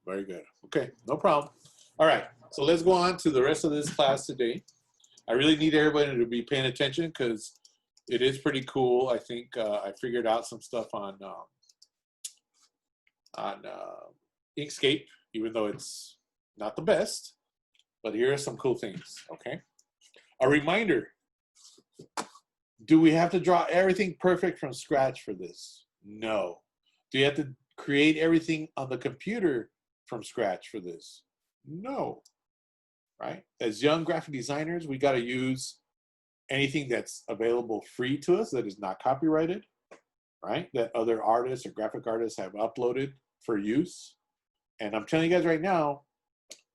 Very good. Okay, no problem. All right, so let's go on to the rest of this class today. I really need everybody to be paying attention because it is pretty cool. I think I figured out some stuff on Inkscape, even though it's not the best. But here are some cool things, okay? A reminder, do we have to draw everything perfect from scratch for this? No. Do you have to create everything on the computer from scratch for this? No, right? As young graphic designers, we got to use anything that's available free to us that is not copyrighted, right? That other artists or graphic artists have uploaded for use. And I'm telling you guys right now,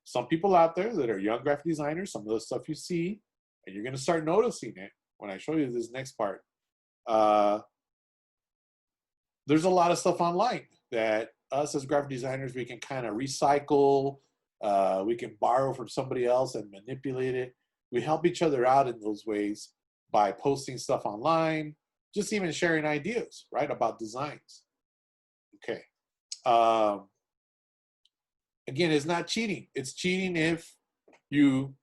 some people out there that are young graphic designers, some of the stuff you see, and you're going to start noticing it when I show you this next part. There's a lot of stuff online that us as graphic designers, we can kind of recycle, we can borrow from somebody else and manipulate it. We help each other out in those ways by posting stuff online, just even sharing ideas, right, about designs. Okay. Again, it's not cheating. It's cheating if you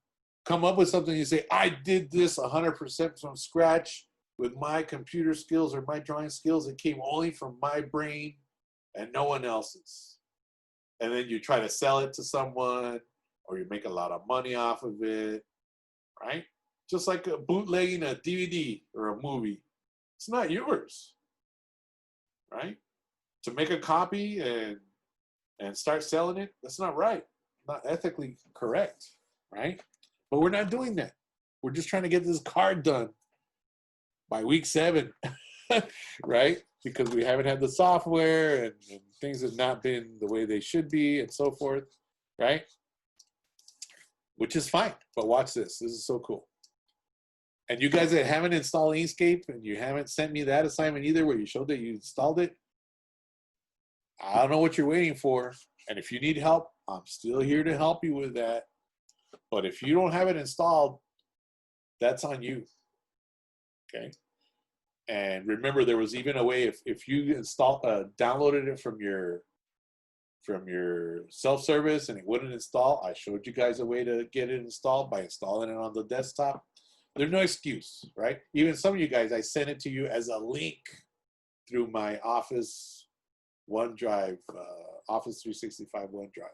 come up with something and you say, I did this 100% from scratch with my computer skills or my drawing skills. It came only from my brain and no one else's. And then you try to sell it to someone or you make a lot of money off of it, right? Just like bootlegging a DVD or a movie. It's not yours, right? To make a copy and start selling it, that's not right. Not ethically correct, right? But we're not doing that. We're just trying to get this card done by week 7, right? Because we haven't had the software and things have not been the way they should be and so forth, right? Which is fine, but watch this. This is so cool. And you guys that haven't installed Inkscape and you haven't sent me that assignment either where you showed that you installed it, I don't know what you're waiting for. And if you need help, I'm still here to help you with that. But if you don't have it installed, that's on you. Okay. And remember, there was even a way if you downloaded it from your self-service and it wouldn't install, I showed you guys a way to get it installed by installing it on the desktop. There's no excuse, right? Even some of you guys, I sent it to you as a link through my Office OneDrive, Office 365 OneDrive,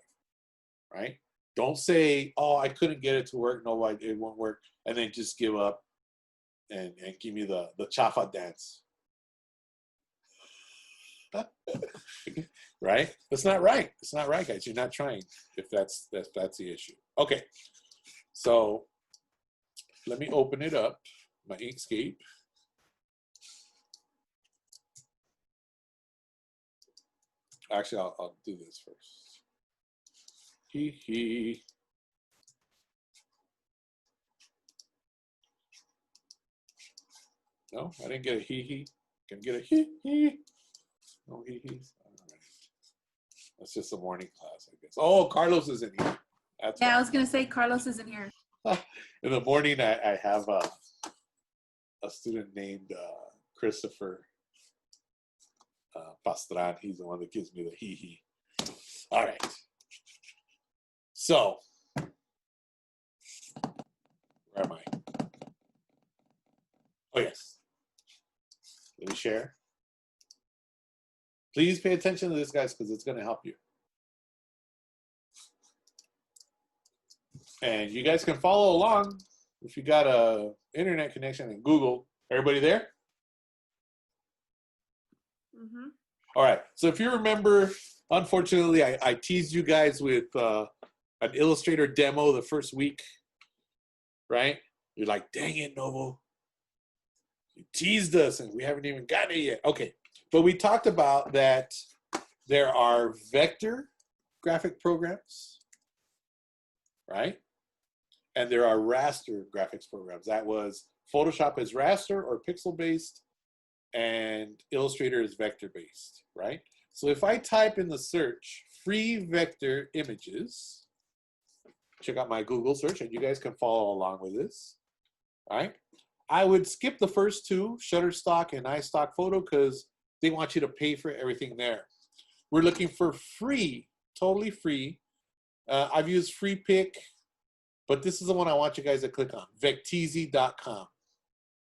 right? Don't say, oh, I couldn't get it to work. No, it won't work. And then just give up and give me the chafa dance. Right? That's not right. It's not right, guys. You're not trying if that's the issue. Okay. So let me open it up, my Inkscape. Actually, I'll do this first. Hee hee. No, I didn't get a hee hee. Can I get a hee hee? No hee hees. All right. That's just a morning class, I guess. Oh, Carlos is in here. That's yeah, fine. I was gonna say Carlos isn't here. In the morning, I have a student named Christopher Pastran. He's the one that gives me the hee hee. All right. So, where am I? Oh, yes. Let me share. Please pay attention to this, guys, because it's going to help you. And you guys can follow along if you got a internet connection and Google. Everybody there? Mm-hmm. All right. So if you remember, unfortunately, I teased you guys with an Illustrator demo the first week, right? You're like, dang it, Novo. You teased us and we haven't even gotten it yet. Okay. But we talked about that there are vector graphic programs, right? And there are raster graphics programs. That was Photoshop is raster or pixel-based, and Illustrator is vector-based, right? So if I type in the search, free vector images, check out my Google search, and you guys can follow along with this, right? I would skip the first two, Shutterstock and iStock Photo, because they want you to pay for everything there. We're looking for free totally free. I've used Free Pick, but this is the one I want you guys to click on, vecteezy.com.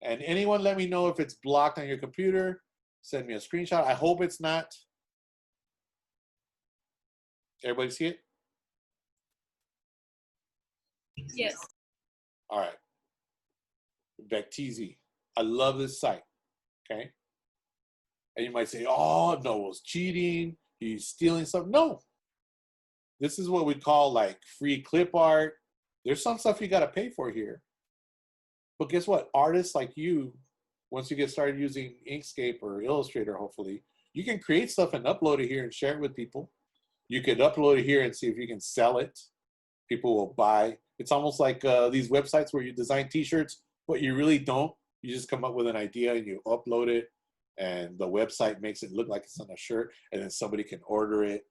And anyone let me know if it's blocked on your computer. Send me a screenshot. I hope it's not. Everybody see it? Yes. All right. Vecteezy. I love this site. Okay. And you might say, oh, Noel's cheating. He's stealing something. No. This is what we call like free clip art. There's some stuff you got to pay for here. But guess what? Artists like you, once you get started using Inkscape or Illustrator, hopefully, you can create stuff and upload it here and share it with people. You could upload it here and see if you can sell it. People will buy. It's almost like these websites where you design t-shirts, but you really don't. You just come up with an idea and you upload it, and the website makes it look like it's on a shirt, and then somebody can order it,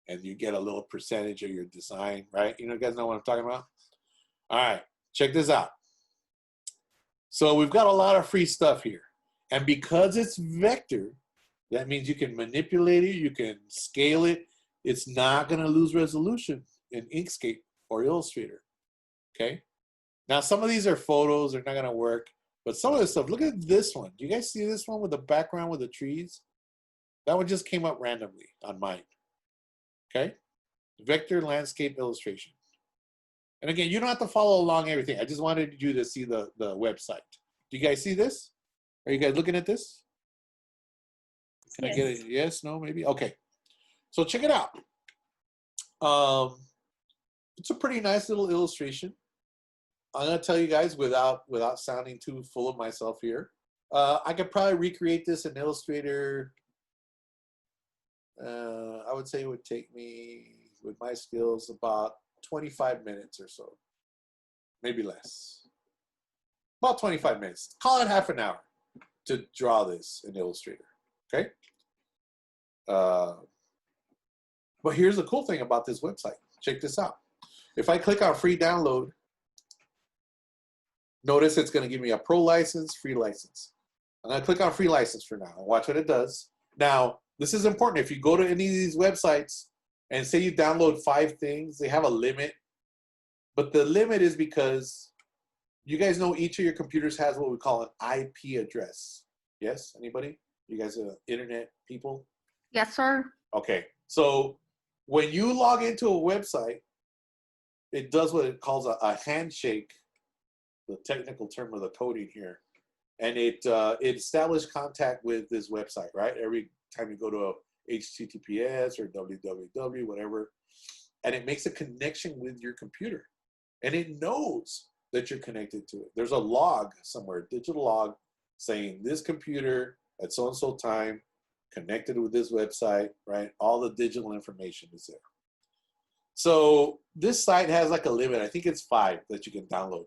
and you get a little percentage of your design, right? You guys know what I'm talking about? All right, check this out. So we've got a lot of free stuff here. And because it's vector, that means you can manipulate it, you can scale it. It's not gonna lose resolution in Inkscape or Illustrator, okay? Now, some of these are photos, they're not gonna work, but some of this stuff, look at this one. Do you guys see this one with the background with the trees? That one just came up randomly on mine, okay? Vector landscape illustration. And again, you don't have to follow along everything. I just wanted you to see the website. Do you guys see this? Are you guys looking at this? Can I get a yes, no, maybe? Okay. So check it out. It's a pretty nice little illustration. I'm gonna tell you guys without sounding too full of myself here. I could probably recreate this in Illustrator. I would say it would take me, with my skills, about 25 minutes or so, maybe less. About 25 minutes. Call it half an hour to draw this in Illustrator, okay? But here's the cool thing about this website. Check this out. If I click on free download, notice it's gonna give me a pro license, free license. I'm gonna click on free license for now and watch what it does. Now, this is important. If you go to any of these websites and say you download 5 things, they have a limit. But the limit is because you guys know each of your computers has what we call an IP address. Yes, anybody? You guys are internet people? Yes, sir. Okay, so when you log into a website, it does what it calls a handshake, the technical term of the coding here. And it established contact with this website, right? Every time you go to a HTTPS or www, whatever, and it makes a connection with your computer. And it knows that you're connected to it. There's a log somewhere, digital log, saying this computer at so-and-so time connected with this website, right? All the digital information is there. So this site has like a limit. I think it's 5 that you can download.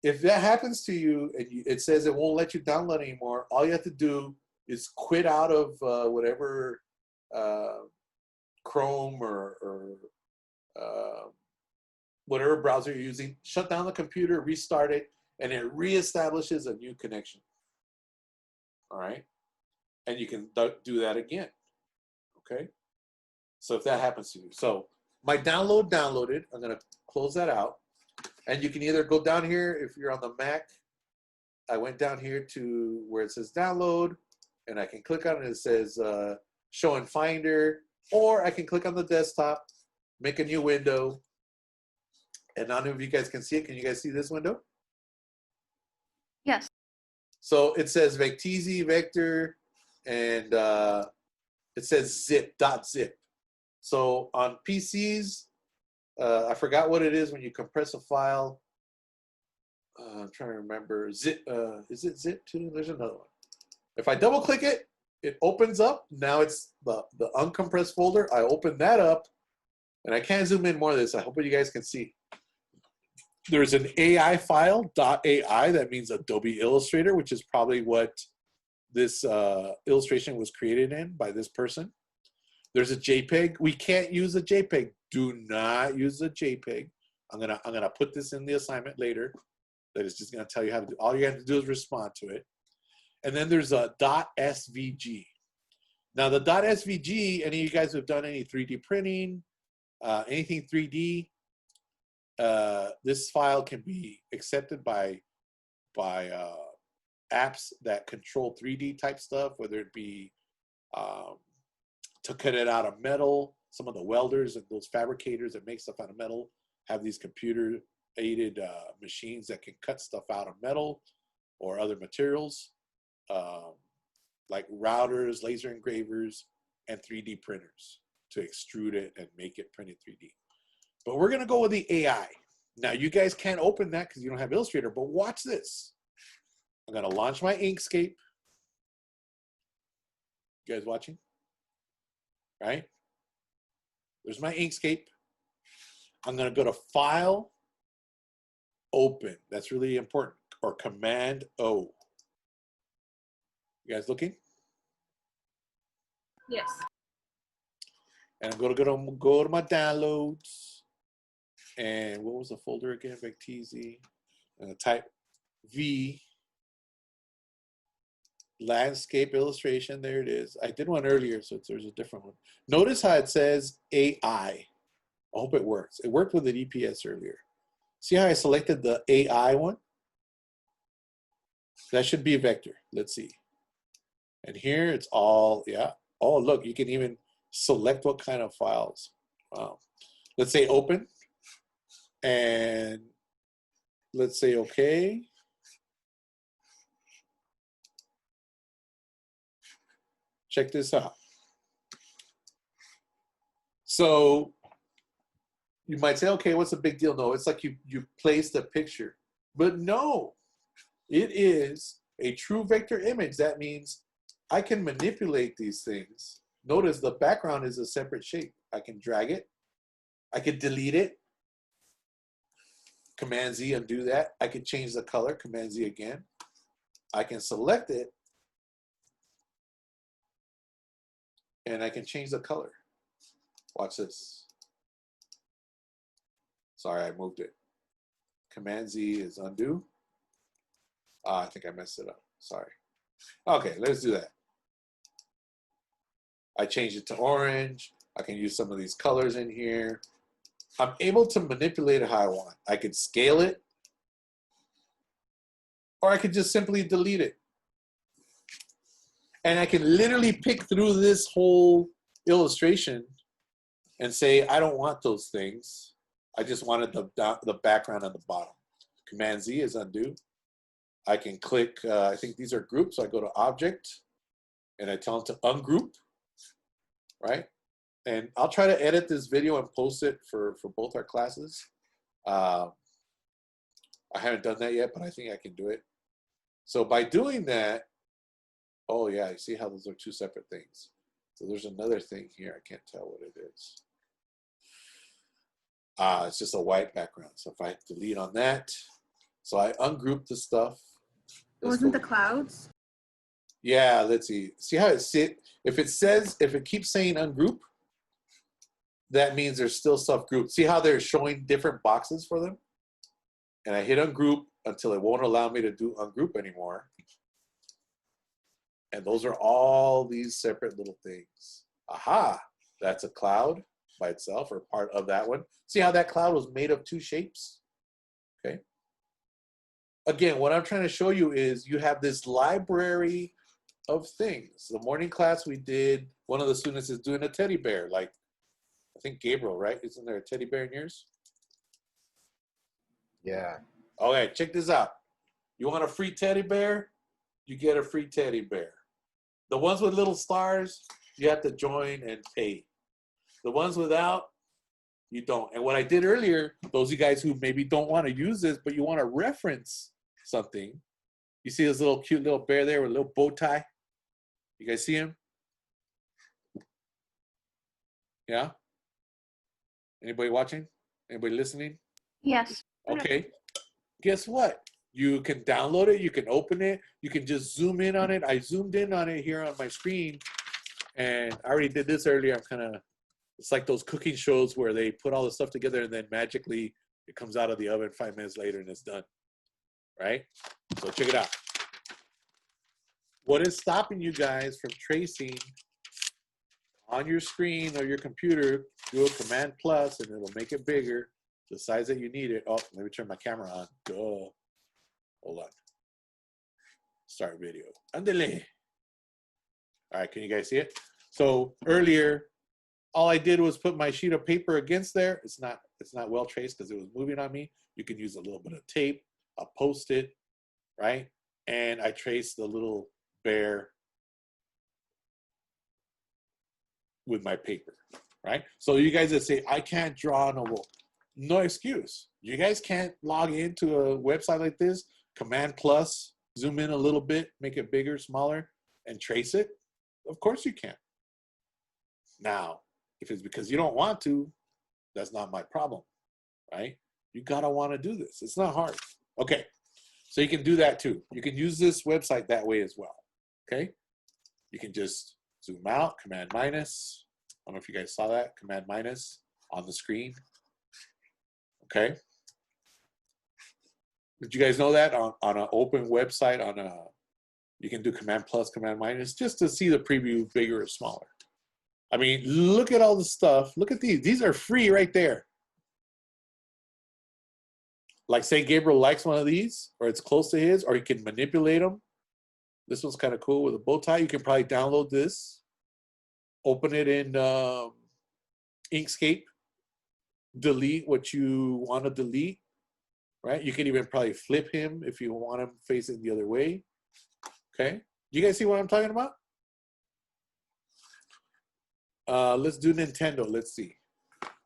If that happens to you and it says it won't let you download anymore, all you have to do is quit out of whatever Chrome or whatever browser you're using, shut down the computer, restart it, and it reestablishes a new connection. All right? And you can do that again, okay? So if that happens to you. So my download downloaded, I'm gonna close that out. And you can either go down here, if you're on the Mac, I went down here to where it says download, and I can click on it, it says show in Finder, or I can click on the desktop, make a new window, and I don't know if you guys can see it. Can you guys see this window? Yes. So it says Vecteezy, Vector, and it says zip.zip. So on PCs, I forgot what it is when you compress a file. I'm trying to remember. Zip, is it zip too? There's another one. If I double click it, it opens up. Now it's the uncompressed folder. I open that up, and I can't zoom in more of this. I hope you guys can see. There's an AI file, .ai, that means Adobe Illustrator, which is probably what this illustration was created in by this person. There's a JPEG. We can't use a JPEG. Do not use a JPEG. I'm gonna put this in the assignment later. That is just gonna tell you how to do. All you have to do is respond to it. And then there's a .svg. Now the .svg, any of you guys who have done any 3D printing, anything 3D, this file can be accepted by apps that control 3D type stuff, whether it be to cut it out of metal. Some of the welders and those fabricators that make stuff out of metal have these computer aided machines that can cut stuff out of metal or other materials, like routers, laser engravers, and 3D printers to extrude it and make it printed 3D. But we're gonna go with the AI. Now you guys can't open that because you don't have Illustrator, but watch this. I'm gonna launch my Inkscape. You guys watching? Right? There's my Inkscape. I'm gonna go to File, Open. That's really important. Or Command O. You guys looking? Yes. And I'm gonna go to my downloads. And what was the folder again? VecTZ. And type V. Landscape illustration. There it is. I did one earlier, so there's a different one. Notice how it says AI. I hope it works. It worked with the DPS earlier. See how I selected the AI one? That should be a vector. Let's see. And here it's all, yeah. Oh, look, you can even select what kind of files. Wow. Let's say open. And let's say okay. Check this out. So you might say, okay, what's the big deal? No, it's like you placed a picture. But no, it is a true vector image. That means I can manipulate these things. Notice the background is a separate shape. I can drag it. I can delete it. Command Z, undo that. I can change the color. Command Z again. I can select it. And I can change the color. Watch this. Sorry, I moved it. Command Z is undo. I think I messed it up. Sorry. Okay, let's do that. I changed it to orange. I can use some of these colors in here. I'm able to manipulate it how I want. I could scale it, or I could just simply delete it. And I can literally pick through this whole illustration and say, I don't want those things. I just wanted the background on the bottom. Command Z is undo. I can click, I think these are groups. So I go to Object, and I tell them to ungroup, right? And I'll try to edit this video and post it for both our classes. I haven't done that yet, but I think I can do it. So by doing that, oh yeah, you see how those are two separate things. So there's another thing here. I can't tell what it is. It's just a white background. So if I delete on that, so I ungroup the stuff. Wasn't the clouds? Yeah, let's see. See how it sit? If it keeps saying ungroup, that means there's still stuff grouped. See how they're showing different boxes for them? And I hit ungroup until it won't allow me to do ungroup anymore. And those are all these separate little things. Aha, that's a cloud by itself or part of that one. See how that cloud was made of two shapes? Okay. Again, what I'm trying to show you is you have this library of things. The morning class we did, one of the students is doing a teddy bear, like I think Gabriel, right? Isn't there a teddy bear in yours? Yeah. Okay, check this out. You want a free teddy bear? You get a free teddy bear. The ones with little stars, you have to join and pay. The ones without, you don't. And what I did earlier, those of you guys who maybe don't want to use this, but you want to reference something, you see this little cute little bear there with a little bow tie? You guys see him? Yeah? Anybody watching? Anybody listening? Yes. Okay. Guess what? You can download it. You can open it. You can just zoom in on it. I zoomed in on it here on my screen. And I already did this earlier. I'm kind of, it's like those cooking shows where they put all the stuff together and then magically it comes out of the oven 5 minutes later and it's done. Right? So check it out. What is stopping you guys from tracing on your screen of your computer, do a Command plus, and it'll make it bigger, the size that you need it. Oh, let me turn my camera on. Duh. Hold on. Start video. Andale. All right, can you guys see it? So earlier, all I did was put my sheet of paper against there. It's not well traced because it was moving on me. You can use a little bit of tape, a Post-it, right? And I traced the little bear with my paper, right? So you guys that say, I can't draw on a wall, no excuse. You guys can't log into a website like this, Command plus, zoom in a little bit, make it bigger, smaller, and trace it? Of course you can. Now, if it's because you don't want to, that's not my problem, right? You gotta wanna do this. It's not hard. Okay, so you can do that too. You can use this website that way as well, okay? You can just zoom out, Command minus. I don't know if you guys saw that, Command minus on the screen, okay? Did you guys know that on an open website, you can do Command plus, Command minus, just to see the preview bigger or smaller. I mean, look at all the stuff. Look at these. These are free right there. Like say Gabriel likes one of these, or it's close to his, or he can manipulate them. This one's kind of cool with a bow tie. You can probably download this, open it in Inkscape, delete what you want to delete, right? You can even probably flip him if you want him facing the other way, okay? Do you guys see what I'm talking about? Let's do Nintendo. Let's see.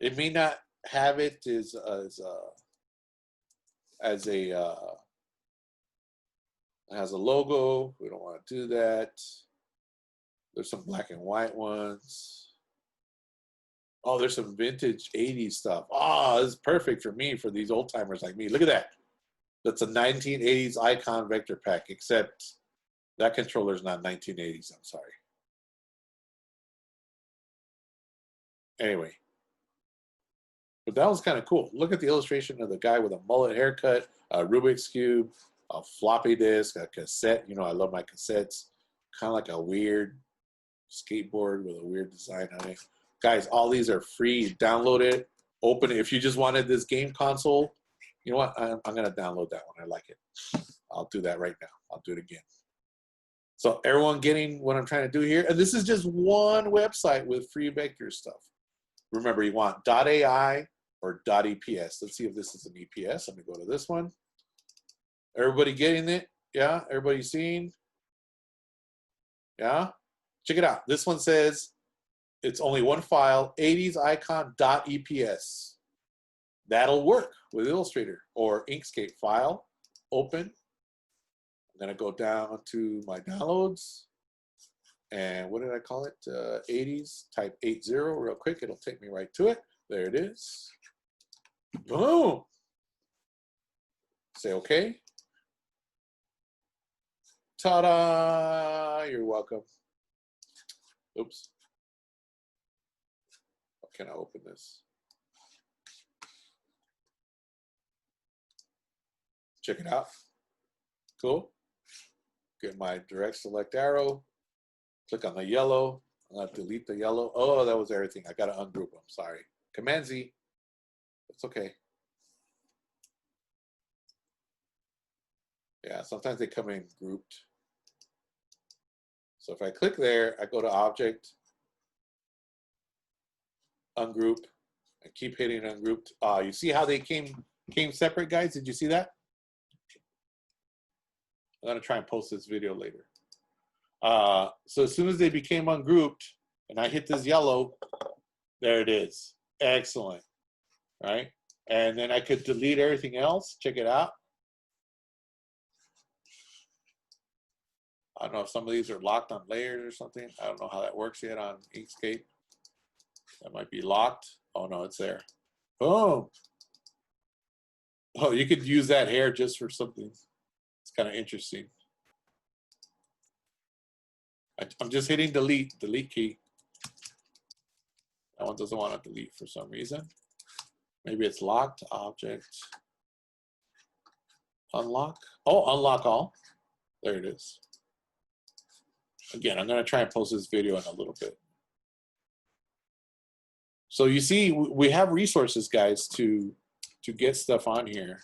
It may not have it as has a logo. We don't want to do that. There's some black and white ones. Oh, there's some vintage 80s stuff. Oh, this is perfect for me, for these old timers like me. Look at that. That's a 1980s icon vector pack, except that controller's not 1980s. I'm sorry. Anyway, but that was kind of cool. Look at the illustration of the guy with a mullet haircut, a Rubik's Cube, a floppy disk, a cassette. You know, I love my cassettes. Kind of like a weird skateboard with a weird design on it. Guys, all these are free. Download it, open it. If you just wanted this game console, you know what? I'm going to download that one. I like it. I'll do that right now. I'll do it again. So everyone getting what I'm trying to do here? And this is just one website with free vector stuff. Remember, you want .ai or .eps. Let's see if this is an EPS. Let me go to this one. Everybody getting it? Yeah? Everybody seeing? Yeah? Check it out. This one says it's only one file, 80s icon .eps. That'll work with Illustrator or Inkscape. File, open. I'm going to go down to my downloads. And what did I call it? 80s, type 80 real quick. It'll take me right to it. There it is. Boom. Say okay. Ta-da! You're welcome. Oops. How can I open this? Check it out. Cool. Get my direct select arrow. Click on the yellow. I'm going to delete the yellow. Oh, that was everything. I got to ungroup them. Sorry. Command Z. It's okay. Yeah, sometimes they come in grouped. So if I click there, I go to Object, Ungroup, and keep hitting Ungrouped. You see how they came separate, guys? Did you see that? I'm going to try and post this video later. So as soon as they became ungrouped and I hit this yellow, there it is. Excellent, right? And then I could delete everything else. Check it out. I don't know if some of these are locked on layers or something. I don't know how that works yet on Inkscape. That might be locked. Oh no, it's there. Boom. Oh, you could use that hair just for something. It's kind of interesting. I'm just hitting delete key. That one doesn't want to delete for some reason. Maybe it's locked. Object. Unlock. Oh, unlock all. There it is. Again, I'm going to try and post this video in a little bit. So you see, we have resources, guys, to get stuff on here.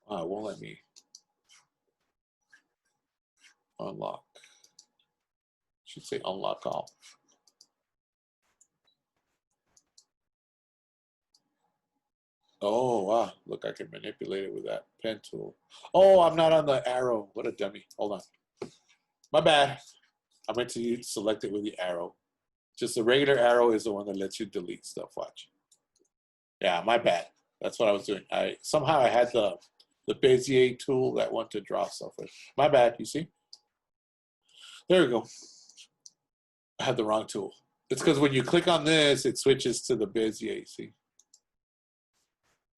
Oh, it won't let me unlock. Should say unlock all. Oh, wow. Look, I can manipulate it with that pen tool. Oh, I'm not on the arrow. What a dummy. Hold on. My bad. I meant to select it with the arrow. Just the regular arrow is the one that lets you delete stuff. Watch. Yeah, my bad. That's what I was doing. Somehow I had the Bezier tool that wanted to draw stuff with. My bad, you see? There we go. I had the wrong tool. It's because when you click on this, it switches to the Bezier, see?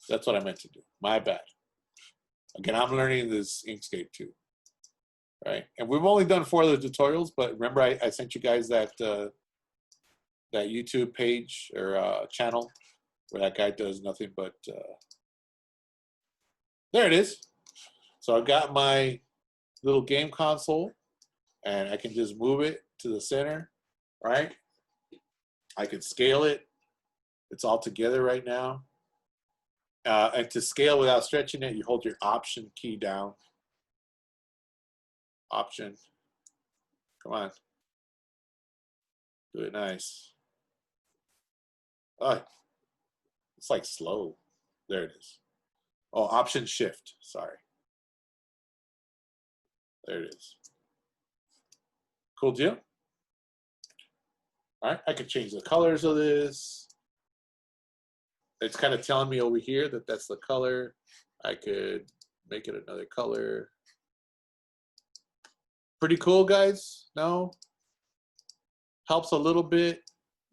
That's what I meant to do. My bad. Again, I'm learning this Inkscape too. Right? And we've only done 4 of the tutorials, but remember I sent you guys that that YouTube page or channel where that guy does nothing but there it is. So I've got my little game console and I can just move it to the center, right? I can scale it. It's all together right now. And to scale without stretching it, you hold your Option key down. Option. Come on. Do it nice. Oh, it's like slow. There it is. Oh, Option Shift. Sorry. There it is. Cool deal. All right, I can change the colors of this. It's kind of telling me over here that that's the color. I could make it another color. Pretty cool, guys. No? Helps a little bit.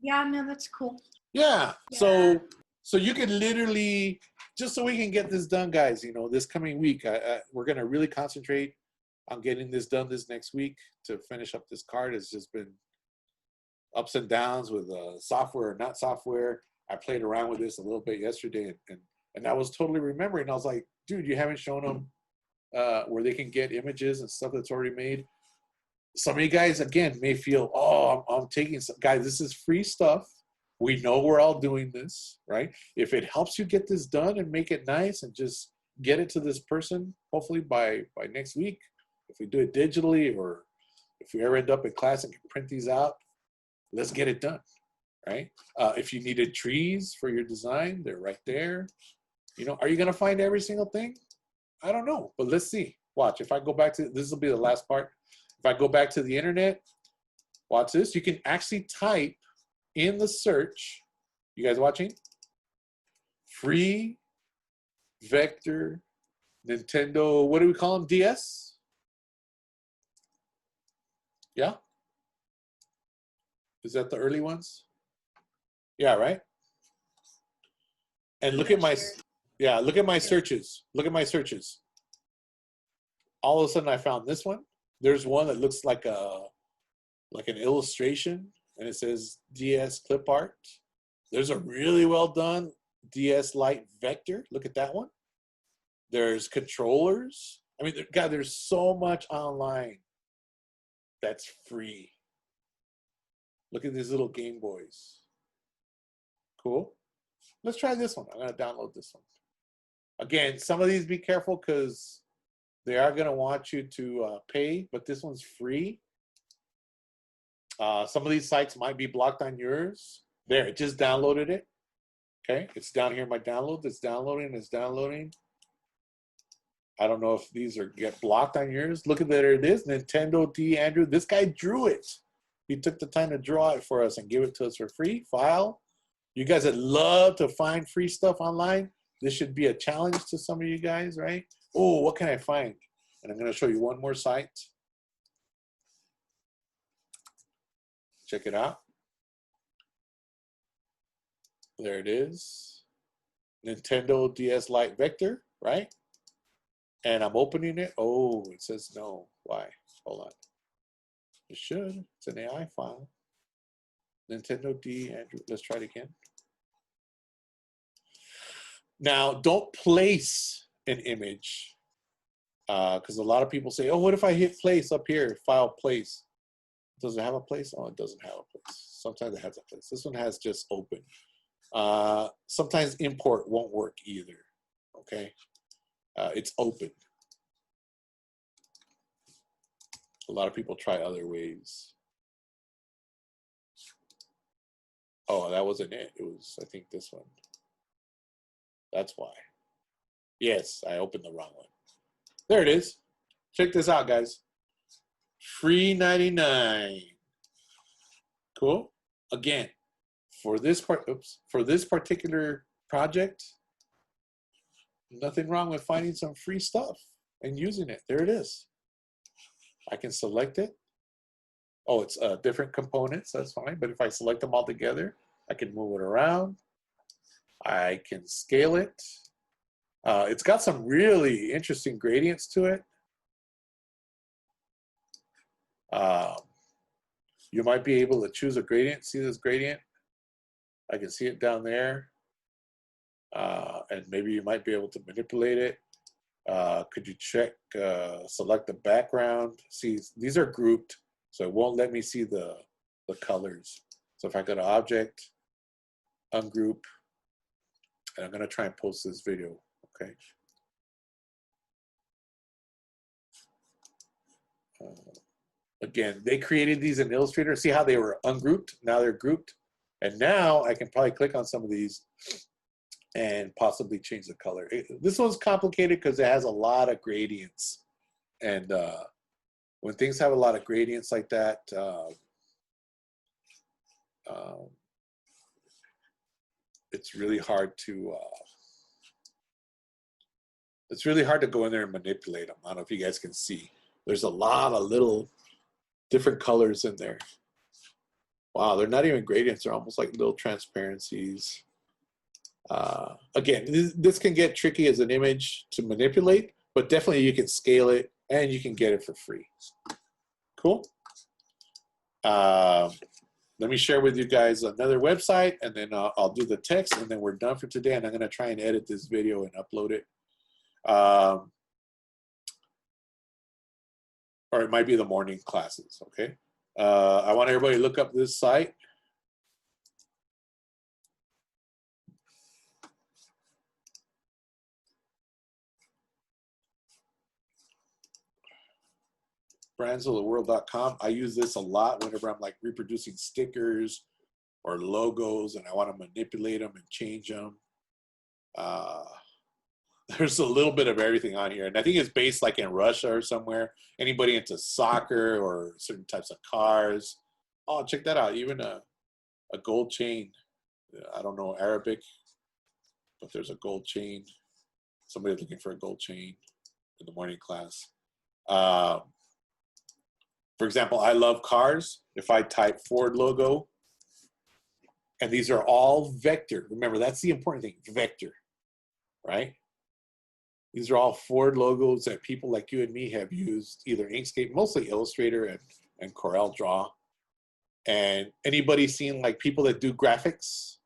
Yeah, no, that's cool. Yeah. Yeah. So you could literally, just so we can get this done, guys, you know, this coming week, we're going to really concentrate on getting this done this next week to finish up this card. It's just been ups and downs with software or not software. I played around with this a little bit yesterday, and I was totally remembering. I was like, dude, you haven't shown them where they can get images and stuff that's already made. Some of you guys, again, may feel, oh, I'm taking some. Guys, this is free stuff. We know we're all doing this, right? If it helps you get this done and make it nice and just get it to this person, hopefully by next week, if we do it digitally or if we ever end up in class and can print these out, let's get it done, right? If you needed trees for your design, they're right there. You know, are you gonna find every single thing? I don't know, but let's see. Watch, if I go back to, this will be the last part. If I go back to the internet, watch this. You can actually type in the search, you guys watching? Free vector Nintendo, what do we call them? DS? Yeah? Is that the early ones? Yeah, right? And look at my, yeah, look at my searches. Look at my searches. All of a sudden I found this one. There's one that looks like an illustration and it says DS clip art. There's a really well done DS Lite vector. Look at that one. There's controllers. I mean, God, there's so much online that's free. Look at these little Game Boys. Cool. Let's try this one. I'm going to download this one. Again, some of these be careful because they are going to want you to pay, but this one's free. Some of these sites might be blocked on yours. There, it just downloaded it. Okay, it's down here in my downloads. It's downloading, it's downloading. I don't know if these are get blocked on yours. Look at there it is, Nintendo D. Andrew. This guy drew it. He took the time to draw it for us and give it to us for free. File. You guys that love to find free stuff online, this should be a challenge to some of you guys, right? Oh, what can I find? And I'm going to show you one more site. Check it out. There it is. Nintendo DS Lite Vector, right? And I'm opening it. Oh, it says no. Why? Hold on. It should. It's an AI file. Nintendo D. Andrew. Let's try it again. Now, don't place an image because a lot of people say, oh, what if I hit place up here? File place. Does it have a place? Oh, it doesn't have a place. Sometimes it has a place. This one has just open. Sometimes import won't work either. Okay, it's open. A lot of people try other ways. Oh, that wasn't it. It was, I think, this one. That's why. Yes, I opened the wrong one. There it is. Check this out, guys. Free 99. Cool. Again, for this particular project, nothing wrong with finding some free stuff and using it. There it is. I can select it. Oh, it's different components. That's fine. But if I select them all together, I can move it around. I can scale it. It's got some really interesting gradients to it. You might be able to choose a gradient. See this gradient? I can see it down there. And maybe you might be able to manipulate it. Could you check, select the background? See, these are grouped, so it won't let me see the colors. So if I go to Object, Ungroup, and I'm gonna try and post this video, okay? Again, they created these in Illustrator. See how they were ungrouped? Now they're grouped. And now I can probably click on some of these and possibly change the color. This one's complicated because it has a lot of gradients. And when things have a lot of gradients like that, it's really hard to go in there and manipulate them. I don't know if you guys can see. There's a lot of little different colors in there. Wow, they're not even gradients. They're almost like little transparencies. Again, this can get tricky as an image to manipulate, but definitely you can scale it and you can get it for free. Cool. Let me share with you guys another website, and then I'll do the text, and then we're done for today. And I'm going to try and edit this video and upload it. Or it might be the morning classes, okay? I want everybody to look up this site. brandsoftheworld.com. I use this a lot whenever I'm like reproducing stickers or logos and I want to manipulate them and change them. There's a little bit of everything on here. And I think it's based like in Russia or somewhere. Anybody into soccer or certain types of cars. Oh, check that out. Even a gold chain. I don't know Arabic, but there's a gold chain. Somebody's looking for a gold chain in the morning class. For example, I love cars. If I type Ford logo, and these are all vector. Remember, that's the important thing, vector, right? These are all Ford logos that people like you and me have used, either Inkscape, mostly Illustrator and Corel Draw. And anybody seen like people that do graphics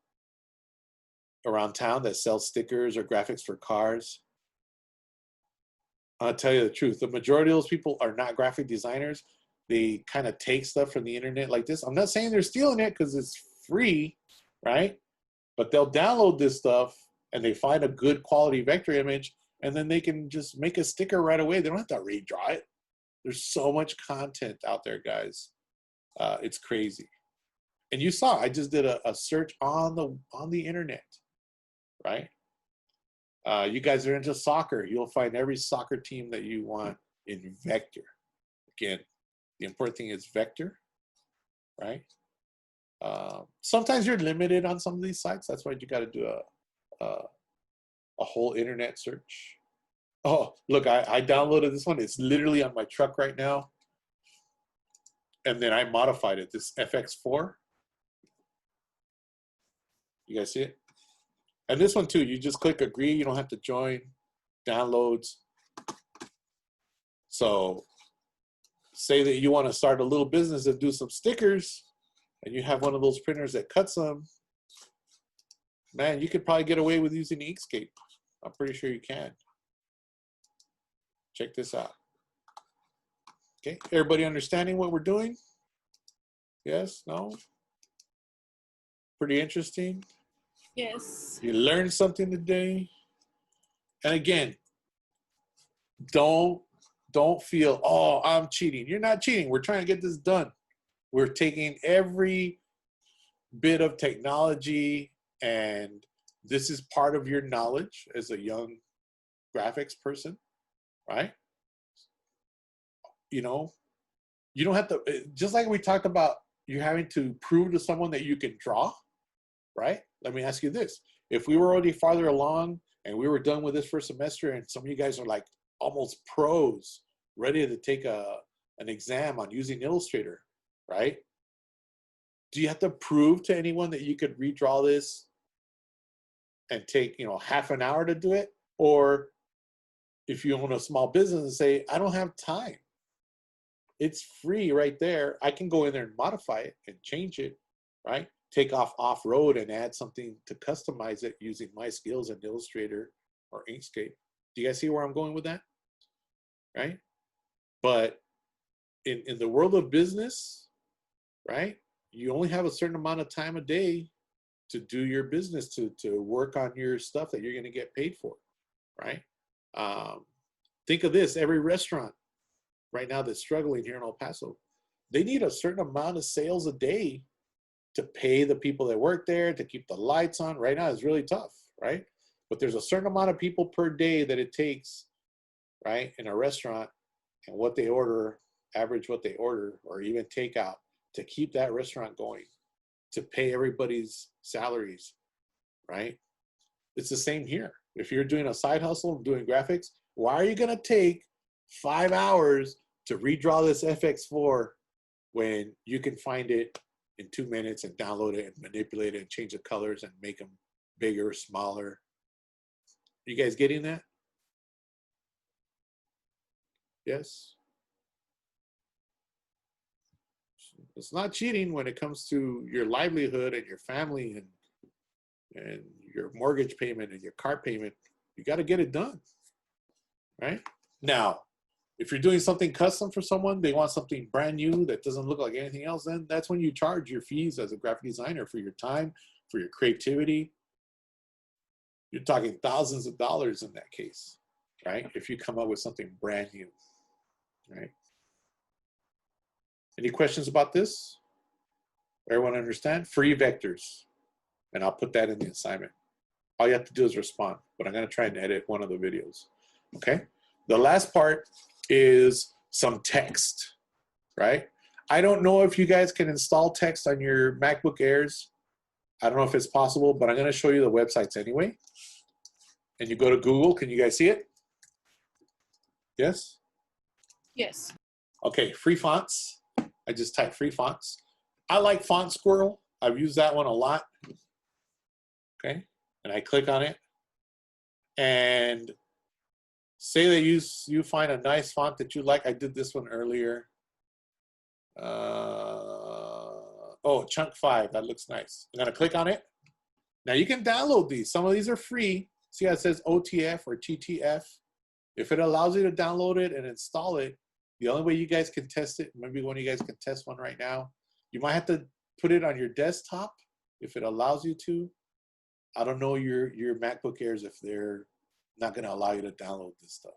around town that sell stickers or graphics for cars? I'll tell you the truth. The majority of those people are not graphic designers. They kind of take stuff from the internet like this. I'm not saying they're stealing it because it's free, right? But they'll download this stuff and they find a good quality vector image, and then they can just make a sticker right away. They don't have to redraw it. There's so much content out there, guys. It's crazy. And you saw, I just did a search on the internet, right? You guys are into soccer. You'll find every soccer team that you want in vector. Again, the important thing is vector, right? Sometimes you're limited on some of these sites. That's why you got to do a whole internet search. Oh, look, I downloaded this one. It's literally on my truck right now. And then I modified it, this FX4. You guys see it? And this one too, you just click agree. You don't have to join, downloads. So say that you want to start a little business and do some stickers, and you have one of those printers that cuts them. Man, you could probably get away with using Inkscape. I'm pretty sure you can. Check this out. Okay, everybody understanding what we're doing? Yes? No? Pretty interesting. Yes. You learned something today. And again, don't feel, oh, I'm cheating. You're not cheating. We're trying to get this done. We're taking every bit of technology, and this is part of your knowledge as a young graphics person, right? You know, you don't have to, just like we talked about, you're having to prove to someone that you can draw, right? Let me ask you this. If we were already farther along and we were done with this first semester and some of you guys are like almost pros, ready to take an exam on using Illustrator, right? Do you have to prove to anyone that you could redraw this and take, you know, half an hour to do it? Or if you own a small business and say, I don't have time, it's free right there. I can go in there and modify it and change it, right? Take off-road and add something to customize it using my skills in Illustrator or Inkscape. Do you guys see where I'm going with that? Right? But in the world of business, right, you only have a certain amount of time a day to do your business, to work on your stuff that you're going to get paid for, right? Think of this, every restaurant right now that's struggling here in El Paso, they need a certain amount of sales a day to pay the people that work there, to keep the lights on. Right now it's really tough, right? But there's a certain amount of people per day that it takes, right, in a restaurant, and what they order, average what they order, or even takeout, to keep that restaurant going, to pay everybody's salaries, right? It's the same here. If you're doing a side hustle, doing graphics, why are you gonna take 5 hours to redraw this FX4 when you can find it in 2 minutes and download it and manipulate it and change the colors and make them bigger, smaller? You guys getting that? Yes? It's not cheating when it comes to your livelihood and your family and your mortgage payment and your car payment. You got to get it done, right? Now, if you're doing something custom for someone, they want something brand new that doesn't look like anything else, then that's when you charge your fees as a graphic designer for your time, for your creativity. You're talking thousands of dollars in that case, right? If you come up with something brand new, right? Any questions about this? Everyone understand? Free vectors. And I'll put that in the assignment. All you have to do is respond, but I'm going to try and edit one of the videos. Okay? The last part is some text, right? I don't know if you guys can install text on your MacBook Airs. I don't know if it's possible, but I'm going to show you the websites anyway. And you go to Google. Can you guys see it? Yes? Yes. Okay, free fonts. I just type free fonts. I like Font Squirrel. I've used that one a lot. Okay, and I click on it. And say that you find a nice font that you like. I did this one earlier. Oh, Chunk 5, that looks nice. I'm gonna click on it. Now you can download these. Some of these are free. See how it says OTF or TTF? If it allows you to download it and install it, the only way you guys can test it, maybe one of you guys can test one right now, you might have to put it on your desktop if it allows you to. I don't know your MacBook Airs if they're not going to allow you to download this stuff,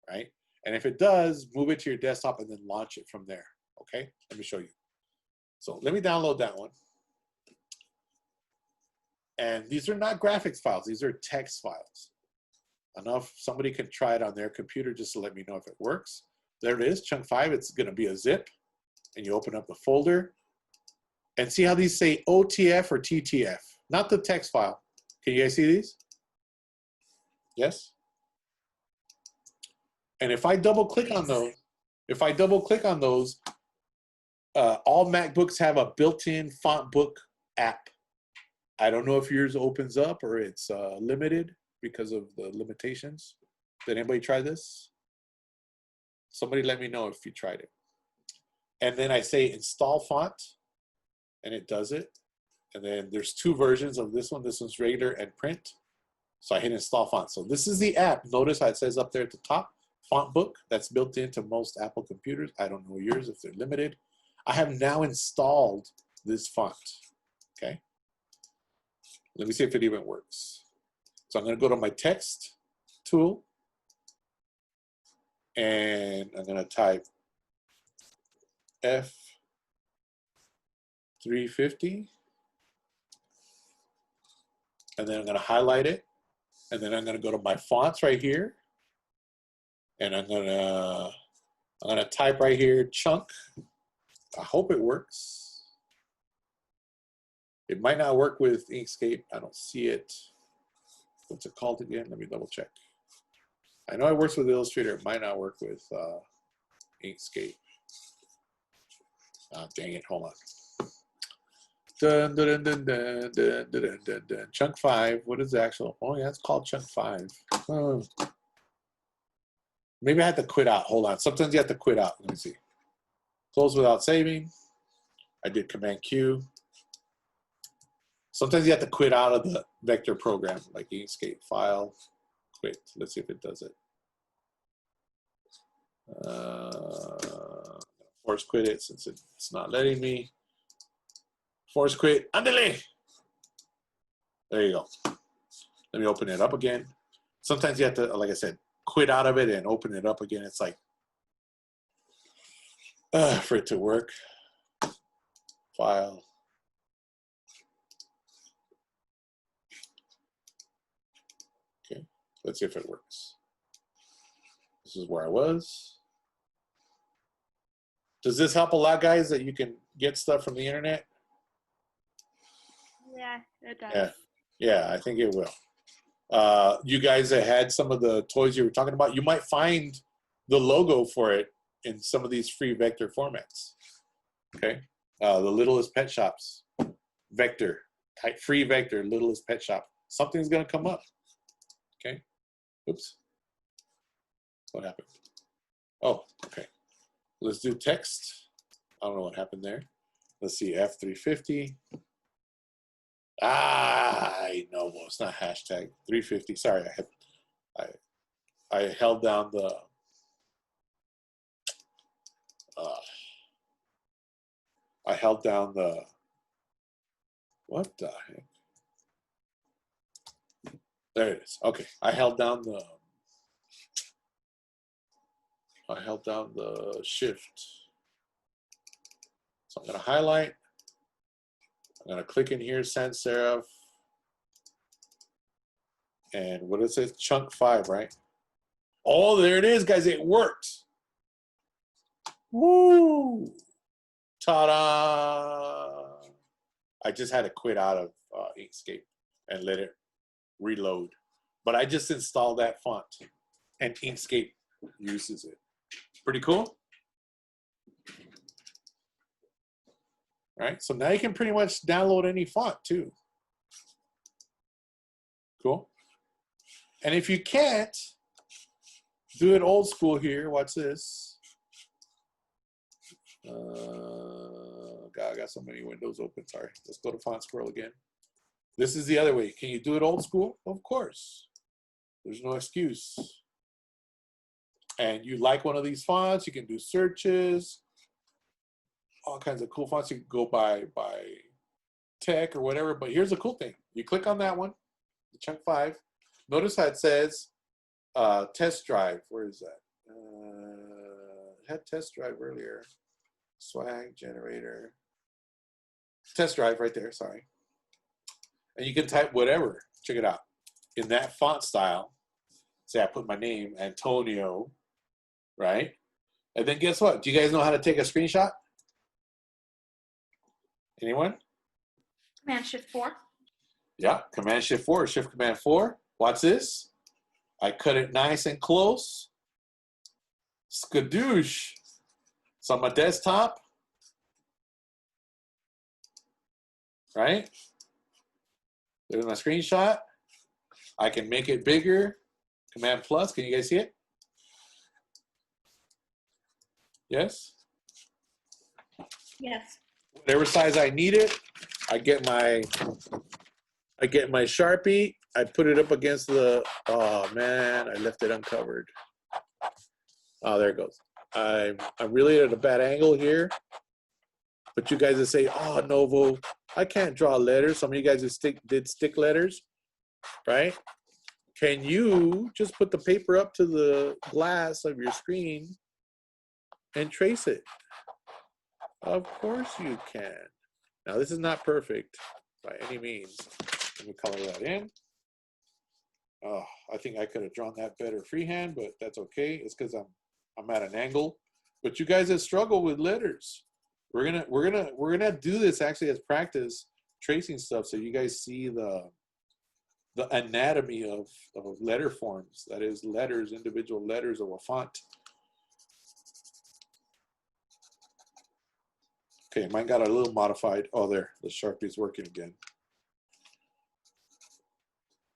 right? And if it does, move it to your desktop and then launch it from there, okay? Let me show you. So let me download that one. And these are not graphics files. These are text files. Enough, somebody can try it on their computer just to let me know if it works. There it is, Chunk 5. It's going to be a zip. And you open up the folder. And see how these say OTF or TTF, not the text file. Can you guys see these? Yes? And if I double click on those, all MacBooks have a built-in font book app. I don't know if yours opens up or it's limited because of the limitations. Did anybody try this? Somebody let me know if you tried it. And then I say install font, and it does it. And then there's two versions of this one. This one's regular and print. So I hit install font. So this is the app. Notice how it says up there at the top, font book. That's built into most Apple computers. I don't know yours if they're limited. I have now installed this font, okay? Let me see if it even works. So I'm going to go to my text tool, and I'm going to type F350, and then I'm going to highlight it, and then I'm going to go to my fonts right here, and I'm going to type right here chunk. I hope it works. It might not work with Inkscape. I don't see it. What's it called again? Let me double check. I know it works with Illustrator. It might not work with Inkscape. Oh, dang it. Hold on. Dun, dun, dun, dun, dun, dun, dun, dun, dun. Chunk 5. What is the actual? Oh, yeah, it's called Chunk 5. Oh. Maybe I had to quit out. Hold on. Sometimes you have to quit out. Let me see. Close without saving. I did Command Q. Sometimes you have to quit out of the vector program, like Inkscape file, quit. Let's see if it does it. Force quit it since it's not letting me. Force quit. Andale! There you go. Let me open it up again. Sometimes you have to, like I said, quit out of it and open it up again. It's like, for it to work. File. Okay, let's see if it works. This is where I was. Does this help a lot, guys, that you can get stuff from the internet? Yeah, it does. Yeah, I think it will. You guys that had some of the toys you were talking about, you might find the logo for it in some of these free vector formats. Okay, the Littlest Pet Shops, vector, type free vector, Littlest Pet Shop. Something's gonna come up. Okay, oops, what happened? Oh, okay. Let's do text. I don't know what happened there. Let's see, F350. I know, well, it's not hashtag 350. Sorry, I held down the what the heck? There it is. Okay, I held down the shift. So I'm gonna highlight. I'm gonna click in here, sans serif, and what it says, chunk 5, right? Oh, there it is, guys. It worked. Woo! Ta-da! I just had to quit out of Inkscape and let it reload. But I just installed that font, and Inkscape uses it. Pretty cool. All right, so now you can pretty much download any font too. Cool. And if you can't, do it old school here. Watch this. God, I got so many windows open. Sorry. Let's go to Font Scroll again. This is the other way. Can you do it old school? Of course. There's no excuse. And you like one of these fonts, you can do searches, all kinds of cool fonts. You can go by tech or whatever. But here's the cool thing. You click on that one, the chunk 5. Notice how it says test drive. Where is that? It had test drive earlier. Swag generator. Test drive right there, sorry. And you can type whatever. Check it out. In that font style, say I put my name, Antonio, right? And then guess what? Do you guys know how to take a screenshot? Anyone? Command Shift 4. Yeah, Command Shift 4, Shift Command 4. Watch this. I cut it nice and close. Skadoosh. It's on my desktop. Right? There's my screenshot. I can make it bigger. Command plus. Can you guys see it? Yes? Yes. Whatever size I need it, I get my Sharpie. I put it up against the, oh man, I left it uncovered. Oh, there it goes. I'm really at a bad angle here. But you guys that say, oh, Novo, I can't draw letters. Some of you guys that did stick letters, right? Can you just put the paper up to the glass of your screen and trace it? Of course you can. Now, this is not perfect by any means. Let me color that in. Oh, I think I could have drawn that better freehand, but that's okay. It's because I'm at an angle. But you guys that struggle with letters, we're gonna do this actually as practice, tracing stuff, so you guys see the anatomy of letter forms. That is, letters, individual letters of a font. Okay, mine got a little modified. Oh, there, the Sharpie's working again.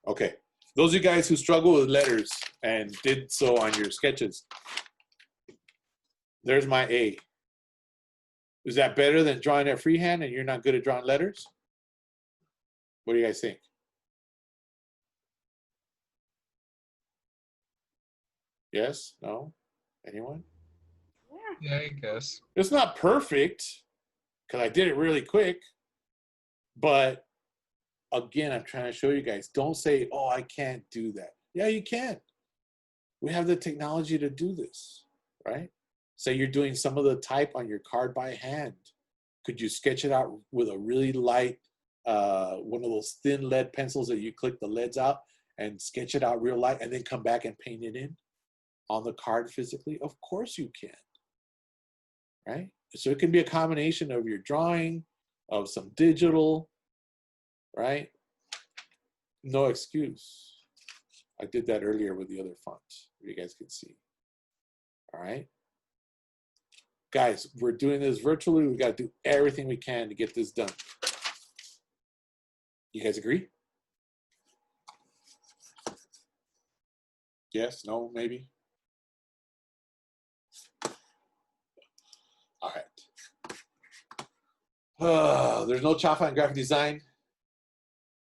Okay, those of you guys who struggle with letters and did so on your sketches, there's my A. Is that better than drawing it freehand and you're not good at drawing letters? What do you guys think? Yes? No? Anyone? Yeah, I guess. It's not perfect because I did it really quick, but again, I'm trying to show you guys, don't say, oh, I can't do that. Yeah, you can. We have the technology to do this, right? Say you're doing some of the type on your card by hand. Could you sketch it out with a really light, one of those thin lead pencils that you click the leads out and sketch it out real light and then come back and paint it in on the card physically? Of course you can, right? So it can be a combination of your drawing, of some digital, right? No excuse. I did that earlier with the other font, you guys can see. All right. Guys, we're doing this virtually. We got to do everything we can to get this done. You guys agree? Yes, no, maybe? All right. There's no Chafa in graphic design.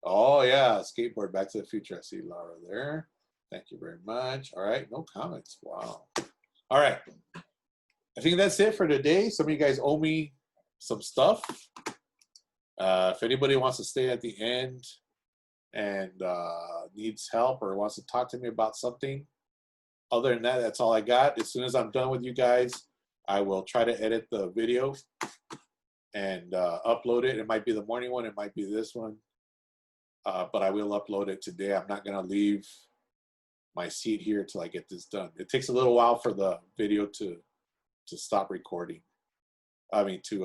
Oh, yeah, skateboard, Back to the Future. I see Laura there. Thank you very much. All right, no comments. Wow. All right. I think that's it for today. Some of you guys owe me some stuff. If anybody wants to stay at the end and needs help or wants to talk to me about something, other than that, that's all I got. As soon as I'm done with you guys, I will try to edit the video and upload it. It might be the morning one. It might be this one. But I will upload it today. I'm not going to leave my seat here till I get this done. It takes a little while for the video to stop recording. I mean, to